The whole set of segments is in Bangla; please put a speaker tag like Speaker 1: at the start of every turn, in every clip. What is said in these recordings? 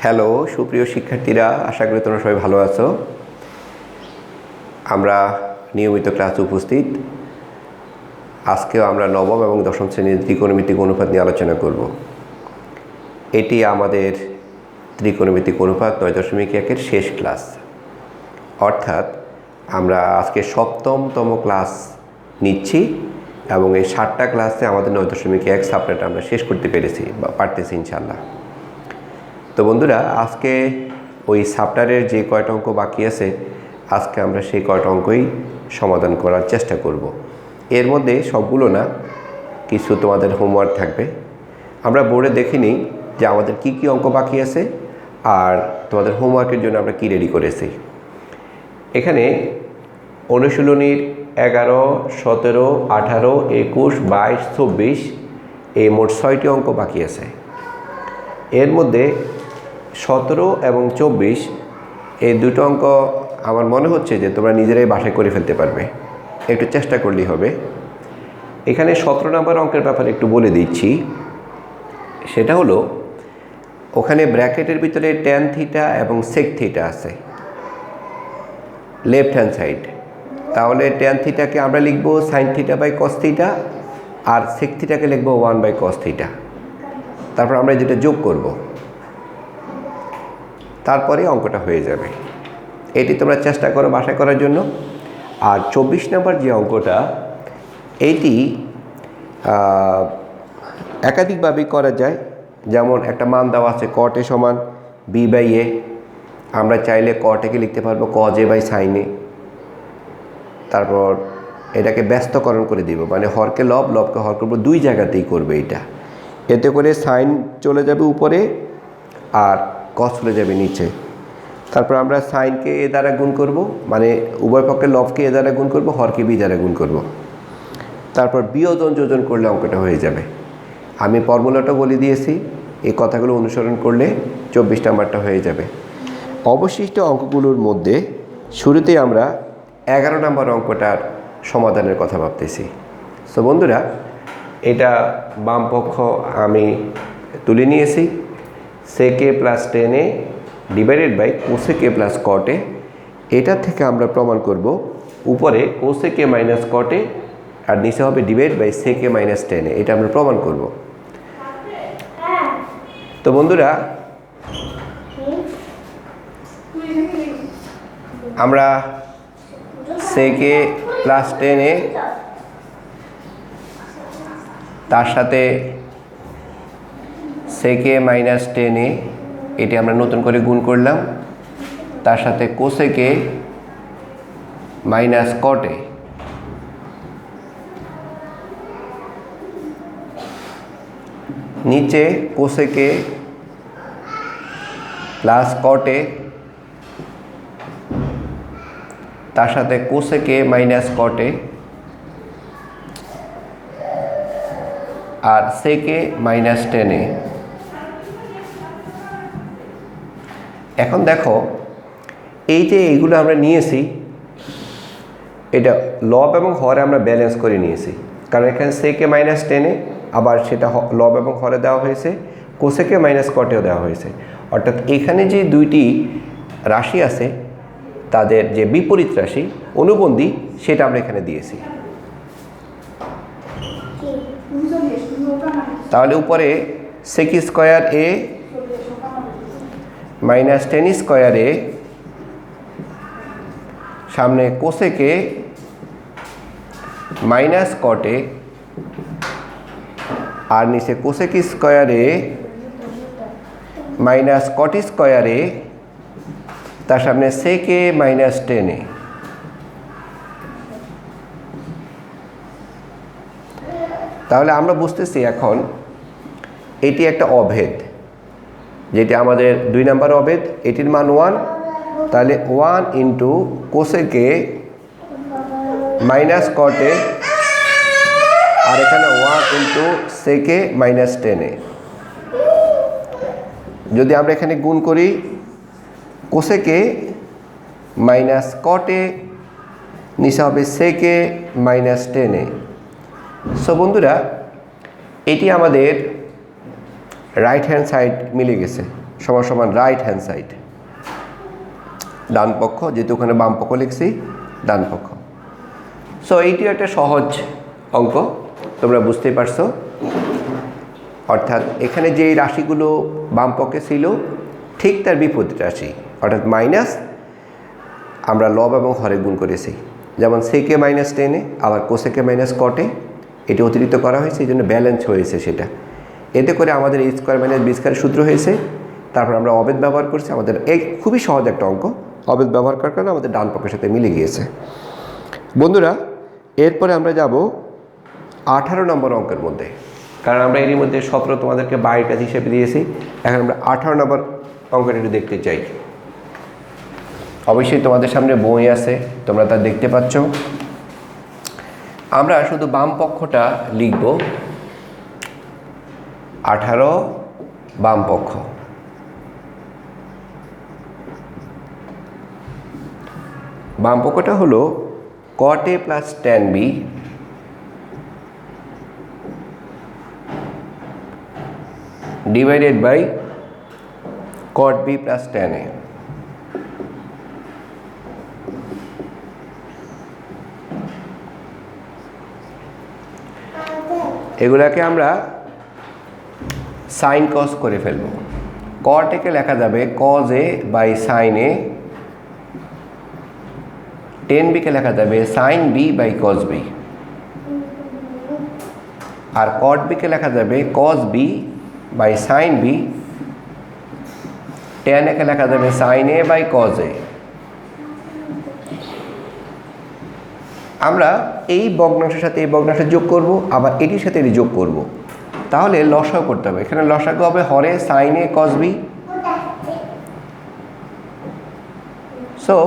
Speaker 1: হ্যালো সুপ্রিয় শিক্ষার্থীরা, আশা করি তোমরা সবাই ভালো আছো। আমরা নিয়মিত ক্লাসে উপস্থিত। আজকেও আমরা নবম এবং দশম শ্রেণীর ত্রিকোণমিতিক অনুপাত নিয়ে আলোচনা করব। এটি আমাদের ত্রিকোণমিতিক অনুপাত ৯.১-এর শেষ ক্লাস, অর্থাৎ আমরা আজকে সপ্তমতম ক্লাস নিচ্ছি এবং এই 7টা ক্লাসে আমাদের ৯.১ সাবজেক্ট আমরা শেষ করতে পেরেছি বা পারতেছি ইনশাআল্লাহ। তো বন্ধুরা, আজকে ওই সাবটারের যে কয়টা অঙ্ক বাকি আছে, আজকে আমরা সেই কয়টা অঙ্কই সমাধান করার চেষ্টা করব। এর মধ্যে সবগুলো না, কিছু তোমাদের হোমওয়ার্ক থাকবে। আমরা বোর্ডে দেখে নিই যে আমাদের কি কি অঙ্ক বাকি আছে আর তোমাদের হোমওয়ার্কের জন্য আমরা কি রেডি করেছি। এখানে অনুশীলনীর 11, 17, 18, 21, 22, 24 এই মোট 6টি অঙ্ক বাকি আছে। এর মধ্যে 17 এবং 24 এই দুটো অঙ্ক আমার মনে হচ্ছে যে তোমরা নিজেরাই বাসায় করে ফেলতে পারবে, একটু চেষ্টা করলেই হবে। এখানে 17 নম্বর অঙ্কের ব্যাপারে একটু বলে দিচ্ছি। সেটা হলো, ওখানে ব্র্যাকেটের ভিতরে ট্যান থিটা এবং সেক থিটা আছে লেফট হ্যান্ড সাইড। তাহলে ট্যান থিটাকে আমরা লিখব sine theta by cos theta, আর সেক থিটাকে লিখব 1/cos থিটা। তারপর আমরা যেটা যোগ করব, তারপরে অঙ্কটা হয়ে যাবে। এটি তোমরা চেষ্টা করো বাসায় করার জন্য। আর 24 নম্বর যে অঙ্কটা, এইটি একাধিকভাবেই করা যায়। যেমন একটা মান দেওয়া আছে cot a সমান b/a, আমরা চাইলে cot a কে লিখতে পারবো cos a by sin a। তারপর এটাকে ব্যস্তকরণ করে দিব, মানে হরকে লব, লবকে হর করবো, দুই জায়গাতেই করবে এটা। এতে করে সাইন চলে যাবে উপরে আর কস চলে যাবে নিচে। তারপর আমরা সাইনকে এ দ্বারা গুণ করব, মানে উভয় পক্ষে লবকে এ দ্বারা গুণ করব, হরকে বি দ্বারা গুণ করব। তারপর বিয়োজন যোজন করলে অঙ্কটা হয়ে যাবে। আমি ফর্মুলাটা বলে দিয়েছি, এই কথাগুলো অনুসরণ করলে 24 নাম্বারটা হয়ে যাবে। অবশিষ্ট অঙ্কগুলোর মধ্যে শুরুতেই আমরা 11 নম্বর অঙ্কটার সমাধানের কথা ভাবতেছি। সো বন্ধুরা, এটা বাম পক্ষ আমি তুলে নিয়েছি। sec a plus tan a divided by cosec a plus cot a। এটা থেকে আমরা প্রমাণ করব উপরে cosec a minus cot a আর নিচে হবে divide by sec a minus tan a। এটা আমরা প্রমাণ করব। তো বন্ধুরা, আমরা sec a plus tan a তার সাথে sec a minus tan a এটি আমরা নতুন করে গুণ করলাম, তার সাথে cosec a minus cot a। নিচে cosec a plus cot a তার সাথে cosec a minus cot a আর sec a minus tan a। এখন দেখো, এই যে এইগুলো আমরা নিয়েছি, এটা লব এবং হরে আমরা ব্যালেন্স করে নিয়েছি, কারণ এখানে sec a minus tan a, আবার সেটা লব এবং হরে দেওয়া হয়েছে, cosec a minus cot a দেওয়া হয়েছে। অর্থাৎ এখানে যে দুইটি রাশি আছে তাদের যে বিপরীত রাশি অনুবন্ধী, সেটা আমরা এখানে দিয়েছি। তাহলে উপরে sec square a minus tan square a, সামনে cosec a minus cot a, আর নিচে cosec square a minus cot square a, তার সামনে sec a minus tan a। তাহলে আমরা বুঝতেছি এখন এটি একটা অভেদ, যেটি আমাদের 2 নম্বর অভেদ। এটির মান 1, তাহলে 1 into cosec a minus cot a, আর এখানে 1 into sec a minus tan a। যদি আমরা এখানে গুণ করি cosec a minus cot a, নিচে হবে sec a minus tan a। So বন্ধুরা, এটি আমাদের রাইট হ্যান্ড সাইড মিলে গেছে, সমান সমান রাইট হ্যান্ড সাইড, ডান পক্ষ, যেহেতু ওখানে বাম পক্ষ লিখছি, ডান পক্ষ। সো এইটিও একটা সহজ অঙ্ক, তোমরা বুঝতেই পারছো। অর্থাৎ এখানে যে রাশিগুলো বাম পক্ষে ছিল ঠিক তার বিপরীত রাশি, অর্থাৎ মাইনাস আমরা লব এবং হরে গুণ করেছি। যেমন সেকে মাইনাস টেনে, আবার কোসেকে মাইনাস কটে, এটি অতিরিক্ত করা হয়েছে, এই জন্য ব্যালেন্স হয়েছে সেটা। এতে করে আমাদের এ স্কোয়ার মাইনাস বি স্কোয়ার সূত্র হয়েছে। তারপর আমরা অবেদ ব্যবহার করছি, আমাদের এই খুবই সহজ একটা অঙ্ক, অবেদ ব্যবহার করার কারণে আমাদের ডান পক্ষের সাথে মিলে গিয়েছে। বন্ধুরা, এরপরে আমরা যাব 18 নম্বর অঙ্কের মধ্যে, কারণ আমরা এরই মধ্যে 17 তোমাদেরকে বাইরের কাজ হিসেবে দিয়েছি। এখন আমরা 18 নম্বর অঙ্কটা একটু দেখতে চাই। অবশ্যই তোমাদের সামনে বই আছে, তোমরা তা দেখতে পাচ্ছ। আমরা শুধু বাম পক্ষটা লিখব, 18 বাম পক্ষ। বাম পক্ষটা হলো cot a plus tan b divided by cot b plus tan a। এগুলাকে আমরা সাইন কস করে ফেলব। cot a কে লেখা যাবে cos a by sin a, tan b কে লেখা যাবে sin b by cos b, আর cot b কে লেখা যাবে cos b by sin b, tan a কে লেখা যাবে sin a by cos a। আমরা এই ভগ্নাংশের সাথে এই ভগ্নাংশ যোগ করব, আবার এটির সাথে এটি যোগ করব, তাহলে লসাগু করতে হবে। এখানে লসাগু হবে হরে sin a cos b। So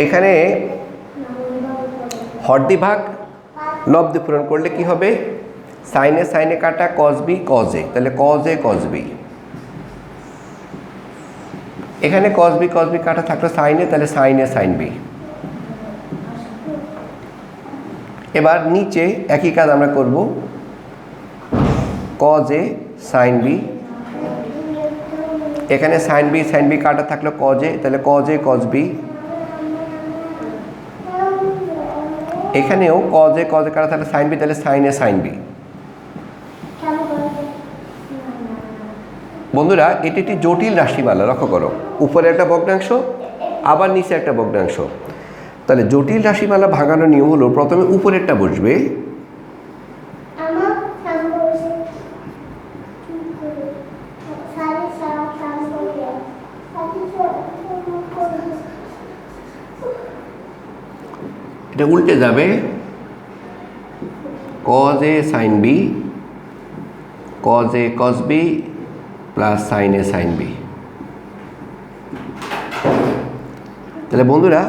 Speaker 1: এখানে হর দি ভাগ লব দিয়ে পূরণ করলে কি হবে, sin a কাটা cos b cos a, তাহলে cos a cos b। এখানে cos b কাটা থাকলো sin a, তাহলে sin a sin b। এবার নিচে একই কাজ আমরা করব, cos a sin b, এখানে sin b কাটা থাকলো cos a, তাহলে cos a cos b। এখানেও cos a কাটা থাকলে sin b, তাহলে sin a sin b। বন্ধুরা, এটি একটি জটিল রাশিমালা, লক্ষ্য করো, উপরে একটা ভগ্নাংশ আবার নিচে একটা ভগ্নাংশ। তাহলে জটিল রাশিমালা ভাঙানোর নিয়ম হলো প্রথমে উপরেরটা বসবে, এটা উল্টে যাবে, cos a sin b cos a cos b plus sin a sin b। তাহলে বন্ধুরা,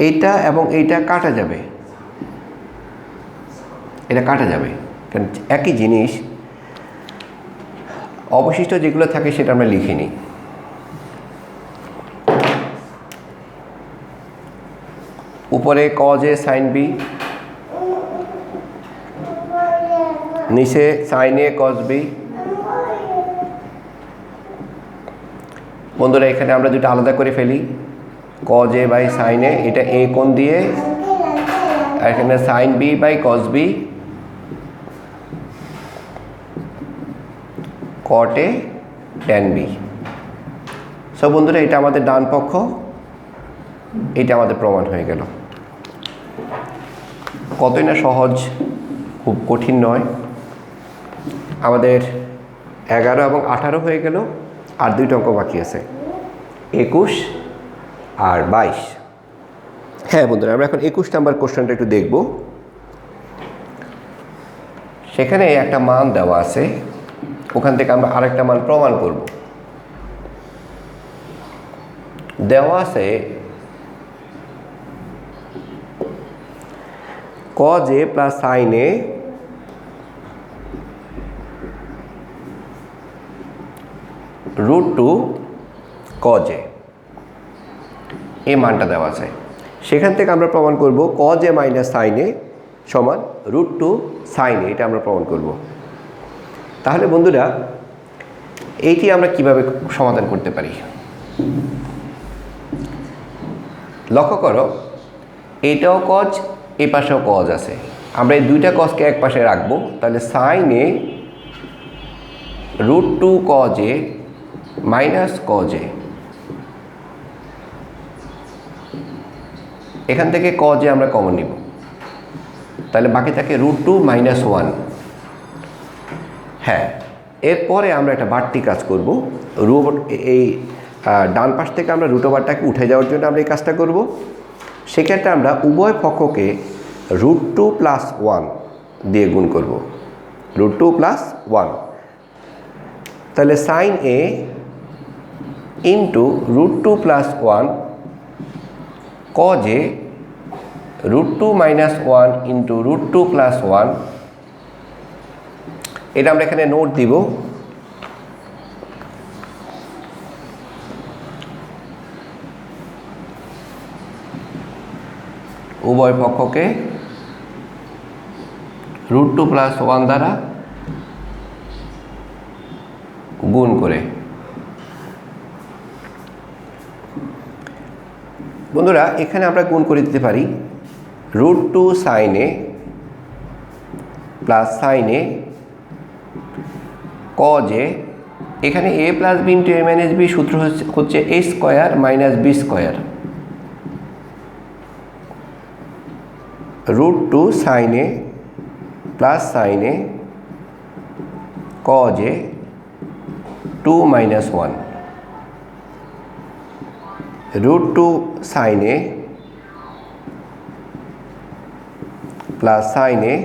Speaker 1: এইটা এবং এইটা কাটা যাবে, এটা কাটা যাবে, কারণ একই জিনিস। অবশিষ্ট যেগুলো থাকে সেটা আমরা লিখে নিই। উপরে cos a sin b, নিচে sin a cos b। বন্ধুরা, এখানে আমরা দুটো আলাদা করে ফেলি, cos a by sin a, এটা a কোণ দিয়ে, আর এখানে sin b by cos b, cot a tan b। So বন্ধুরা, এটা আমাদের ডান পক্ষ, এটা আমাদের প্রমাণ হয়ে গেল। কতই না সহজ, খুব কঠিন নয়। আমাদের 11 এবং 18 হয়ে গেল, আর দুইটা অঙ্ক বাকি আছে, 21 আর 22। হ্যাঁ বন্ধুরা, আমরা এখন 21 নাম্বার কোশ্চেনটা একটু দেখব। সেখানে একটা মান দেওয়া আছে, ওখান থেকে আমরা আরেকটা মান প্রমাণ করব। দেওয়া আছে cos a plus sin a √2 cos a, এই মানটা দেওয়া আছে। সেখান থেকে আমরা প্রমাণ করব cos a minus sin a সমান √2 sin a, এটা আমরা প্রমাণ করব। তাহলে বন্ধুরা, এইটি আমরা কিভাবে সমাধান করতে পারি? লক্ষ্য করো, এটাও কজ, এই পাশেও কজ আছে। আমরা এই দুইটা কজকে এক পাশে রাখবো, তাহলে sine a √2 cos A minus cos a, এখান থেকে কজ এ আমরা কমন নিব, তাহলে বাকি থাকে √2 - 1। হ্যাঁ, এরপরে আমরা একটা বাড়তি কাজ করব। এই ডান পাশ থেকে আমরা √টাকে উঠে যাওয়ার জন্য আমরা এই কাজটা করব। সেক্ষেত্রে আমরা উভয় পক্ষকে √2 + 1 দিয়ে গুণ করব, √2 + 1। তাহলে sine a into √2 + 1 cos A √2 - 1 into √2 + 1। এটা আমরা এখানে নোট দিব। উভয় পক্ষকে √2 + 1 দ্বারা গুণ করে। বন্ধুরা, এখানে আমরা গুণ করে দিতে পারি √2 sine A plus sine A cos a, এখানে a + b × a - b সূত্র হচ্ছে a² - b²। √2 sine A plus sine A cos A 2 - 1, √2 sine A plus sine A,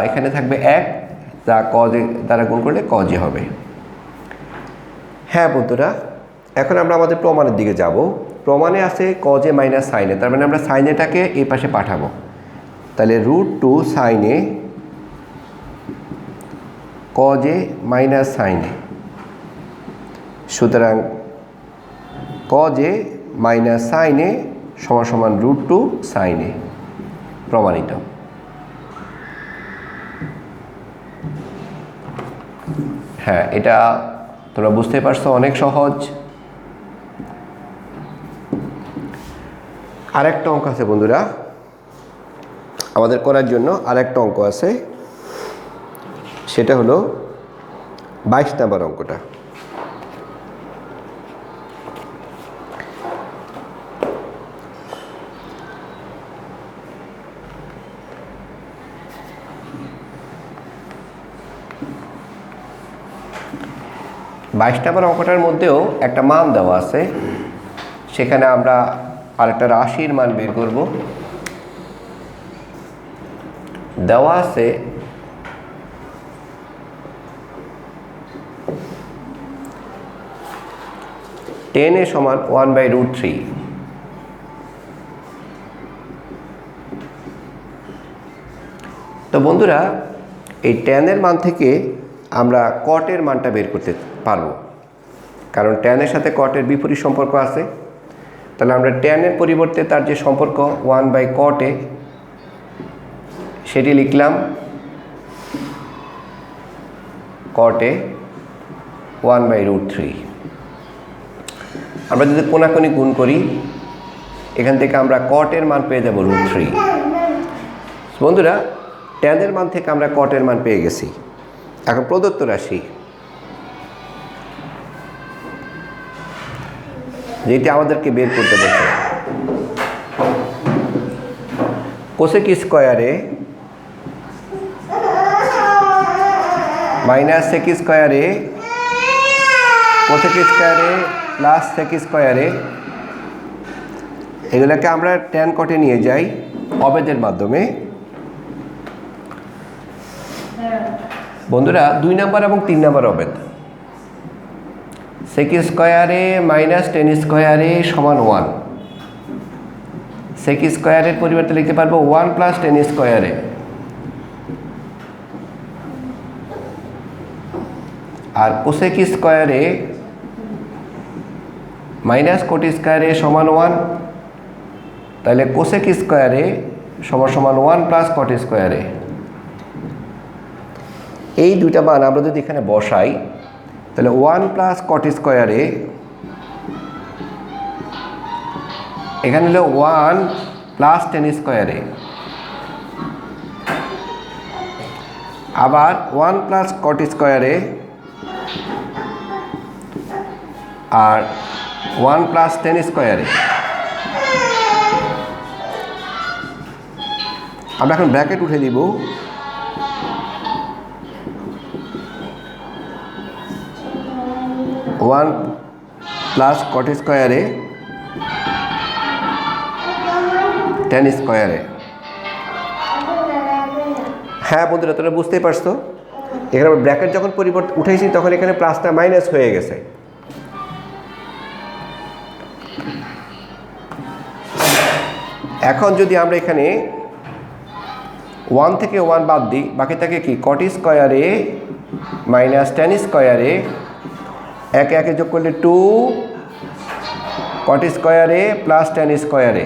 Speaker 1: এখানে থাকবে 1, যা কজ এ দ্বারা গুণ করলে কজ এ হবে। হ্যাঁ বন্ধুরা, এখন আমরা আমাদের প্রমাণের দিকে যাব। প্রমাণে আছে কজ এ মাইনাস সাইন এ, তার মানে আমরা সাইন এটাকে এই পাশে পাঠাবো। তাহলে √2 sine A cos A minus sine A, সুতরাং cos A minus sine A সমান √2 সাইন এ, প্রমাণিত। হ্যাঁ, এটা তোমরা বুঝতে পারছো, অনেক সহজ। আরেকটা অঙ্ক আছে বন্ধুরা, আমাদের করার জন্য আরেকটা অঙ্ক আছে, সেটা হলো 22 নম্বর অঙ্কটা। নম্বর অঙ্কটার মধ্যেও একটা মান দেওয়া আছে, সেখানে আমরা আরেকটা রাশির মান বের করব। দেওয়া আছে tan a সমান 1/√3। তো বন্ধুরা, এই tan এর মান থেকে আমরা cot এর মানটা বের করতে পারবো, কারণ tan এর সাথে cot এর বিপরীত সম্পর্ক আছে। তাহলে আমরা tan এর পরিবর্তে তার যে সম্পর্ক 1/cot a, সেটি লিখলাম cot a 1/√3। আমরা যদি কোনাকুনি গুণ করি, এখান থেকে আমরা cot এর মান পেয়ে যাব √3। বন্ধুরা, tan এর মান থেকে আমরা cot এর মান পেয়ে গেছি। এখন প্রদত্ত রাশি যেটি আমাদেরকে বের করতে বলছে, কোসেক স্কয়ারে মাইনাস সেক স্কয়ারে কোসেক স্কয়ারে প্লাস সেক স্কয়ারে, এগুলোকে আমরা tan cot এ নিয়ে যাই অবেদের মাধ্যমে। বন্ধুরা, 2 নম্বর এবং 3 নম্বর অবেদ, সেক স্কয়ারে মাইনাস tan স্কয়ারে সমান 1। সেক স্কয়ারের পরিবর্তে লিখতে পারবো 1 + tan স্কয়ারে, আর কোসেক স্কয়ারে মাইনাস cot স্কয়ারে সমান 1। তাহলে কোসেক স্কয়ারে সমান 1 + cot স্কয়ারে। এই দুইটা মান আমরা যদি এখানে বসাই তাহলে 1 প্লাস কট স্কোয়ারে এখানে হলো 1 প্লাস টেন স্কোয়ারে, আবার 1 প্লাস কট স্কোয়ারে, আর 1 প্লাস টেন স্কোয়ারে। আমরা এখন ব্র্যাকেট উঠে দিব। 1 প্লাস কট স্কোয়ারে 10 স্কোয়ারে। হ্যাঁ বন্ধুরা, তোমরা বুঝতেই পারছো, এখানে ব্র্যাকেট যখন পরিবর্তন উঠেছি তখন এখানে প্লাসটা মাইনাস হয়ে গেছে। এখন যদি আমরা এখানে 1 থেকে 1 বাদ দিই, বাকি থাকে কি কট স্কোয়ারে মাইনাস টেন স্কোয়ারে, একে একে যোগ করলে 2 কট স্কোয়ারে প্লাস টেন স্কোয়ারে।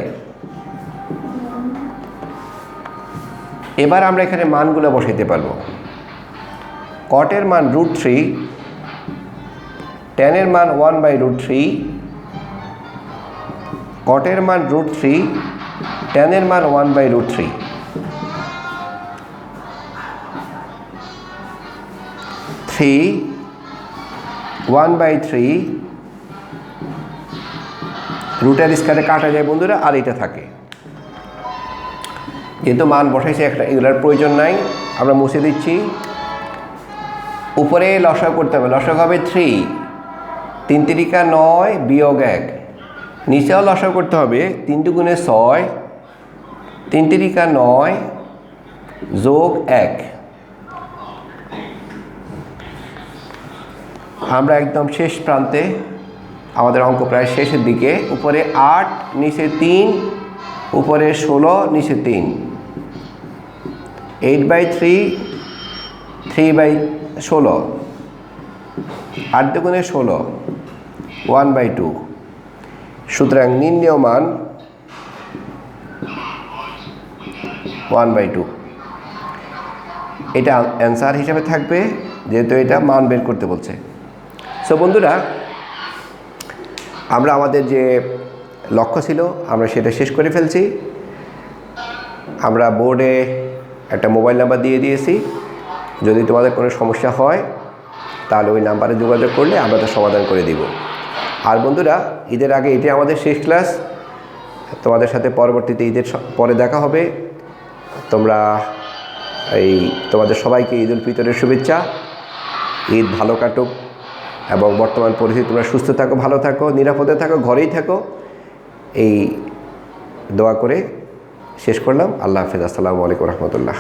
Speaker 1: এবার আমরা এখানে মানগুলো বসাইতে পারবো। কটের মান √3, টেনের মান 1/√3, কটের মান √3, টেনের মান 1/√3। 3 1/3 রুটের স্কয়ারে কাটা যায় বন্ধুরা, আর এটা থাকে। যেহেতু মান বসাইছে একটা, এগুলোর প্রয়োজন নাই, আমরা মুছে দিচ্ছি। উপরে লসাগু করতে হবে, লসাগু হবে 3, 3 তিরিকা 9 বিয়োগ 1। নিচেও লসাগু করতে হবে, 3 দুগুণে 6, 3 তিরিকা 9 যোগ 1। আমরা একদম শেষ প্রান্তে, আমাদের অঙ্ক প্রায় শেষের দিকে। উপরে 8 নিচে 3, উপরে 16 নিচে 3, 8/3 3/16, 8 দুগুণে 16 1/2। সুতরাং নির্ণেয় মান 1/2। এটা অ্যান্সার হিসাবে থাকবে, যেহেতু এটা মান বের করতে বলছে। সো বন্ধুরা, আমরা আমাদের যে লক্ষ্য ছিল আমরা সেটা শেষ করে ফেলছি। আমরা বোর্ডে একটা মোবাইল নাম্বার দিয়ে দিয়েছি, যদি তোমাদের কোনো সমস্যা হয় তাহলে ওই নাম্বারে যোগাযোগ করলে আমরা তো সমাধান করে দিব। আর বন্ধুরা, ঈদের আগে এটাই আমাদের শেষ ক্লাস। তোমাদের সাথে পরবর্তীতে ঈদের পরে দেখা হবে। তোমাদের সবাইকে ঈদ উল ফিতরের শুভেচ্ছা। ঈদ ভালো কাটুক এবং বর্তমান পরিস্থিতি তোমরা সুস্থ থাকো, ভালো থাকো, নিরাপদে থাকো, ঘরেই থাকো, এই দোয়া করে শেষ করলাম। আল্লাহ হাফেজ। আসসালামু আলাইকুম রহমতুল্লাহ।